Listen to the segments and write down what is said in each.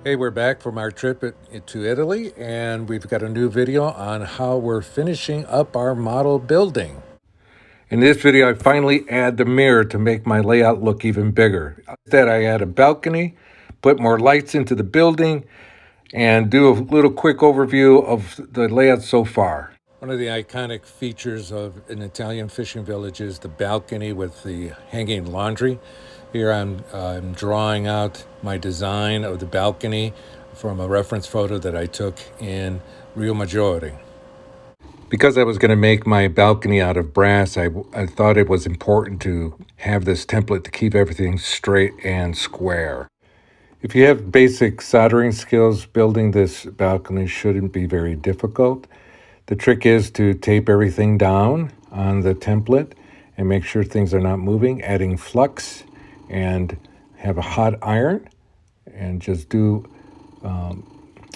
Hey, we're back from our trip to Italy, and we've got a new video on how we're finishing up our model building. In this video, I finally add the mirror to make my layout look even bigger. Instead, I add a balcony, put more lights into the building, and do a little quick overview of the layout so far. One of the iconic features of an Italian fishing village is the balcony with the hanging laundry. Here I'm drawing out my design of the balcony from a reference photo that I took in Rio Maggiore. Because I was going to make my balcony out of brass, I thought it was important to have this template to keep everything straight and square. If you have basic soldering skills, building this balcony shouldn't be very difficult. The trick is to tape everything down on the template and make sure things are not moving, adding flux, and have a hot iron, and just do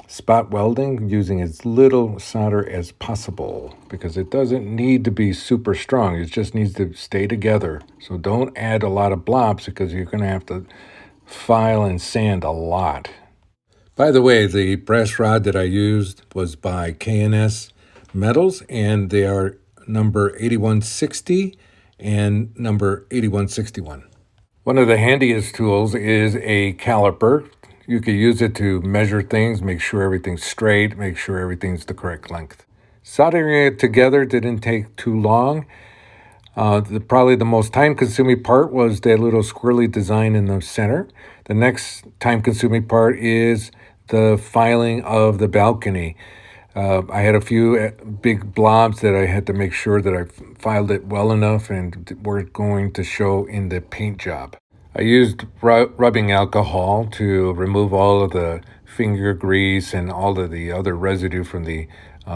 spot welding using as little solder as possible, because it doesn't need to be super strong. It just needs to stay together. So don't add a lot of blobs because you're going to have to file and sand a lot. By the way, the brass rod that I used was by K&S Metals, and they are number 8160 and number 8161. One of the handiest tools is a caliper. You can use it to measure things, make sure everything's straight, make sure everything's the correct length. Soldering it together didn't take too long. Probably the most time-consuming part was that little squirrely design in the center. The next time-consuming part is the filing of the balcony. I had a few big blobs that I had to make sure that I filed it well enough and were going to show in the paint job. I used rubbing alcohol to remove all of the finger grease and all of the other residue from the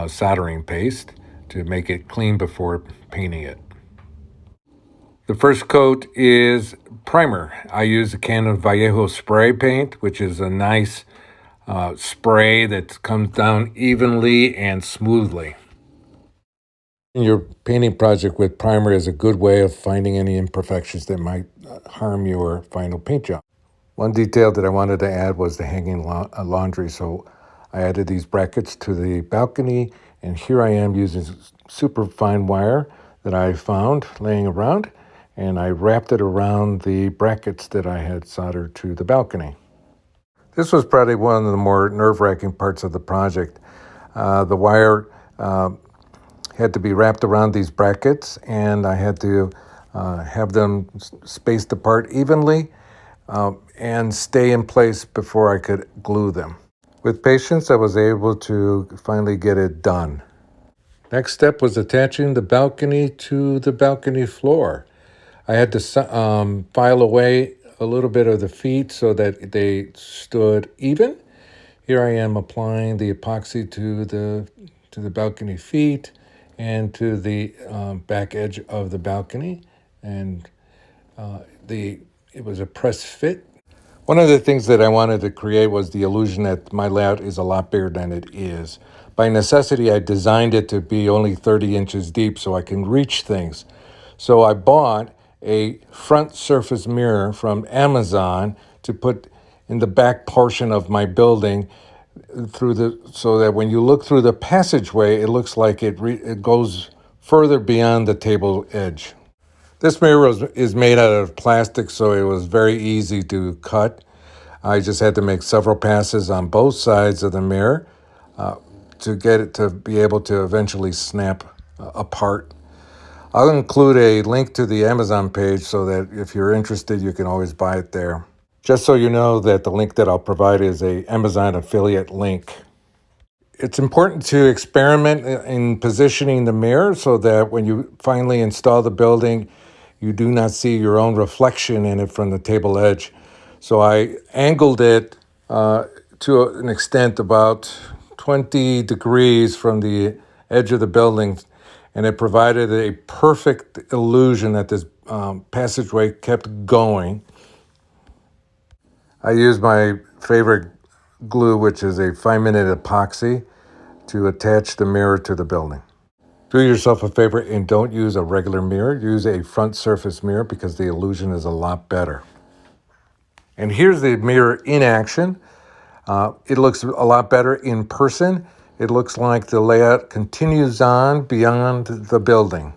soldering paste to make it clean before painting it. The first coat is primer. I use a can of Vallejo spray paint, which is a nice spray that comes down evenly and smoothly. Your painting project with primer is a good way of finding any imperfections that might harm your final paint job. One detail that I wanted to add was the hanging laundry, so I added these brackets to the balcony, and here I am using super fine wire that I found laying around, and I wrapped it around the brackets that I had soldered to the balcony. This was probably one of the more nerve-wracking parts of the project. The wire had to be wrapped around these brackets, and I had to have them spaced apart evenly and stay in place before I could glue them. With patience, I was able to finally get it done. Next step was attaching the balcony to the balcony floor. I had to file away a little bit of the feet so that they stood even. Here I am applying the epoxy to the balcony feet and to the back edge of the balcony, and it was a press fit. One of the things that I wanted to create was the illusion that my layout is a lot bigger than it is. By necessity, I designed it to be only 30 inches deep so I can reach things. So I bought a front surface mirror from Amazon to put in the back portion of my building so that when you look through the passageway, it looks like it goes further beyond the table edge. This mirror is made out of plastic, so it was very easy to cut. I just had to make several passes on both sides of the mirror to get it to be able to eventually snap apart. I'll include a link to the Amazon page so that if you're interested, you can always buy it there. Just so you know that the link that I'll provide is a Amazon affiliate link. It's important to experiment in positioning the mirror so that when you finally install the building, you do not see your own reflection in it from the table edge. So I angled it to an extent about 20 degrees from the edge of the building, and it provided a perfect illusion that this passageway kept going. I used my favorite glue, which is a 5-minute epoxy, to attach the mirror to the building. Do yourself a favor and don't use a regular mirror. Use a front surface mirror because the illusion is a lot better. And here's the mirror in action. It looks a lot better in person. It looks like the layout continues on beyond the building.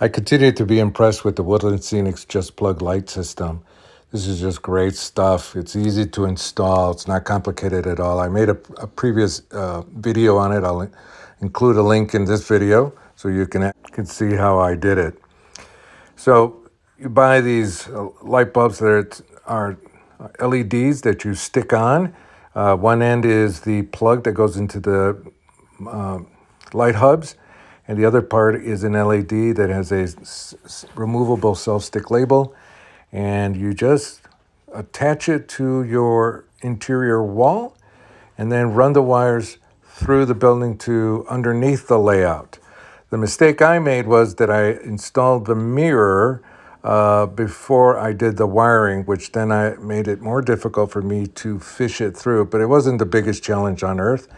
I continue to be impressed with the Woodland Scenics Just Plug light system. This is just great stuff. It's easy to install. It's not complicated at all. I made a previous video on it. I'll include a link in this video so you can see how I did it. So you buy these light bulbs that are LEDs that you stick on. One end is the plug that goes into the light hubs, and the other part is an LED that has a removable self-stick label, and you just attach it to your interior wall and then run the wires through the building to underneath the layout. The mistake I made was that I installed the mirror before I did the wiring, which then I made it more difficult for me to fish it through, but it wasn't the biggest challenge on earth.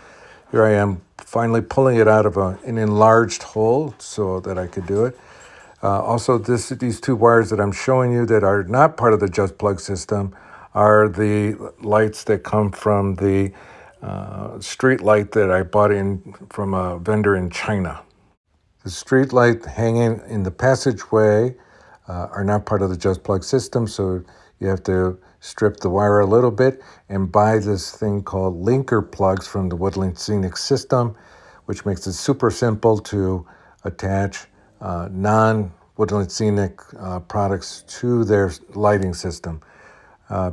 Here I am finally pulling it out of an enlarged hole so that I could do it. Also, these two wires that I'm showing you that are not part of the Just Plug system are the lights that come from the street light that I bought in from a vendor in China. The street light hanging in the passageway are not part of the Just Plug system, so you have to strip the wire a little bit and buy this thing called linker plugs from the Woodland Scenics system, which makes it super simple to attach non-Woodland Scenic products to their lighting system.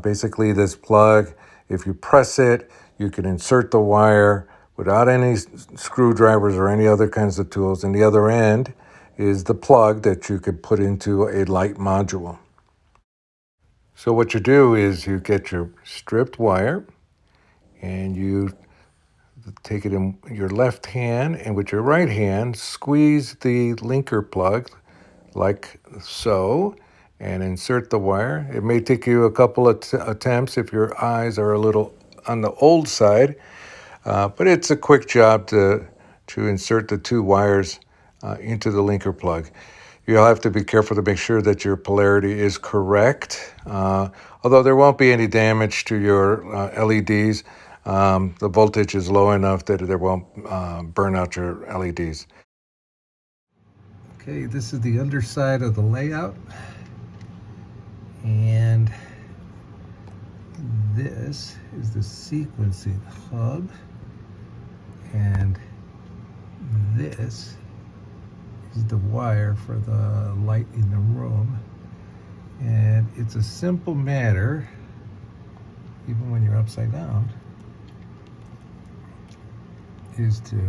Basically, this plug, if you press it, you can insert the wire without any screwdrivers or any other kinds of tools. And the other end is the plug that you could put into a light module. So what you do is you get your stripped wire and you take it in your left hand, and with your right hand, squeeze the linker plug like so, and insert the wire. It may take you a couple of attempts if your eyes are a little on the old side, but it's a quick job to insert the two wires into the linker plug. You'll have to be careful to make sure that your polarity is correct. Although there won't be any damage to your LEDs, the voltage is low enough that it won't burn out your LEDs. Okay, this is the underside of the layout, and this is the sequencing hub, and this is the wire for the light in the room. And it's a simple matter, even when you're upside down, is to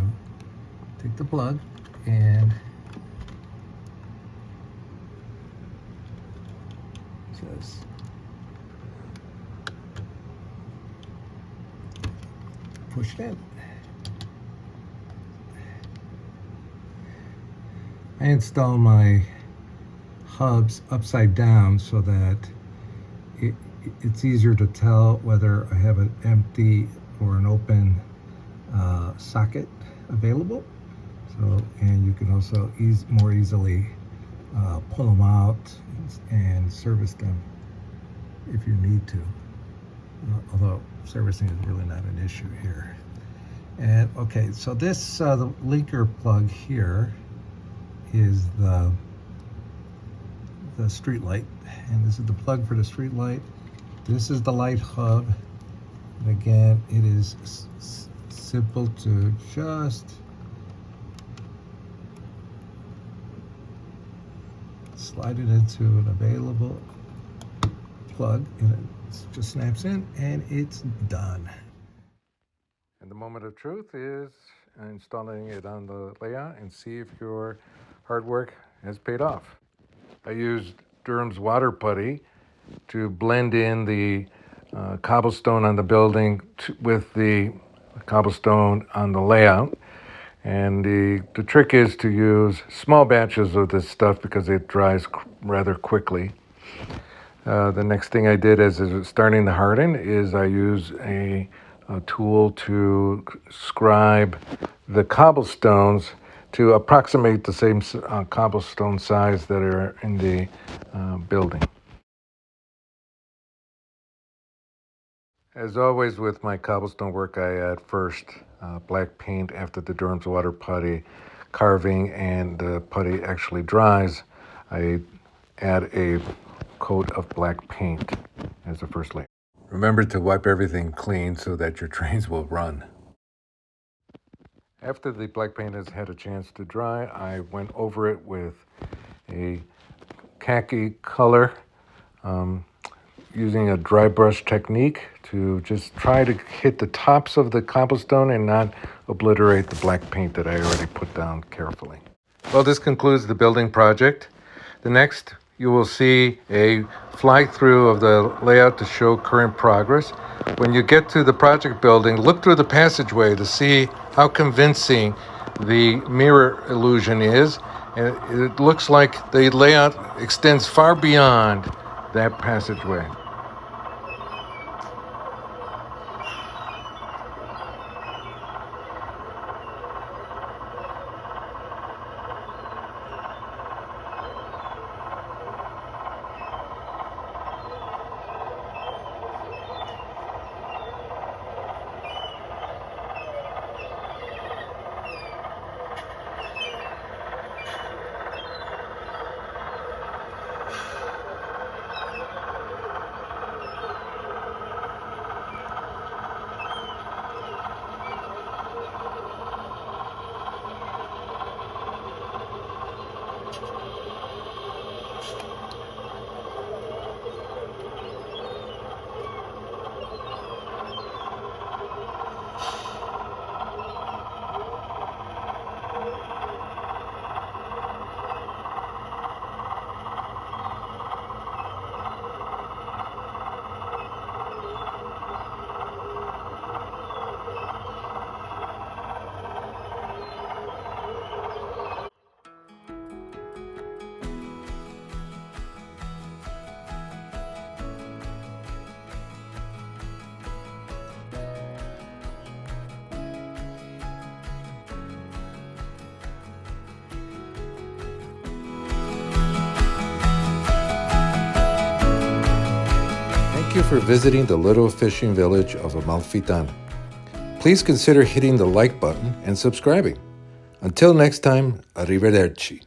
take the plug and just push it in. I install my hubs upside down so that it's easier to tell whether I have an empty or an open socket available. So, and you can also more easily pull them out and service them if you need to. Although servicing is really not an issue here. And okay, so this the linker plug here is the street light, and this is the plug for the street light. This is the light hub, and again, it is simple to just slide it into an available plug, and it just snaps in, and it's done. And the moment of truth is installing it on the layout and see if your hard work has paid off. I used Durham's water putty to blend in the cobblestone on the building with the cobblestone on the layout. And the trick is to use small batches of this stuff because it dries rather quickly. The next thing I did as it was starting to harden is I use a tool to scribe the cobblestones to approximate the same cobblestone size that are in the building. As always with my cobblestone work, I add first black paint after the Durham's water putty carving and the putty actually dries. I add a coat of black paint as the first layer. Remember to wipe everything clean so that your trains will run. After the black paint has had a chance to dry, I went over it with a khaki color, using a dry brush technique to just try to hit the tops of the cobblestone and not obliterate the black paint that I already put down carefully. Well, this concludes the building project. The next, you will see a fly-through of the layout to show current progress. When you get to the project building, look through the passageway to see how convincing the mirror illusion is. And it looks like the layout extends far beyond that passageway. Thank you for visiting the little fishing village of Amalfitano. Please consider hitting the like button and subscribing. Until next time, arrivederci.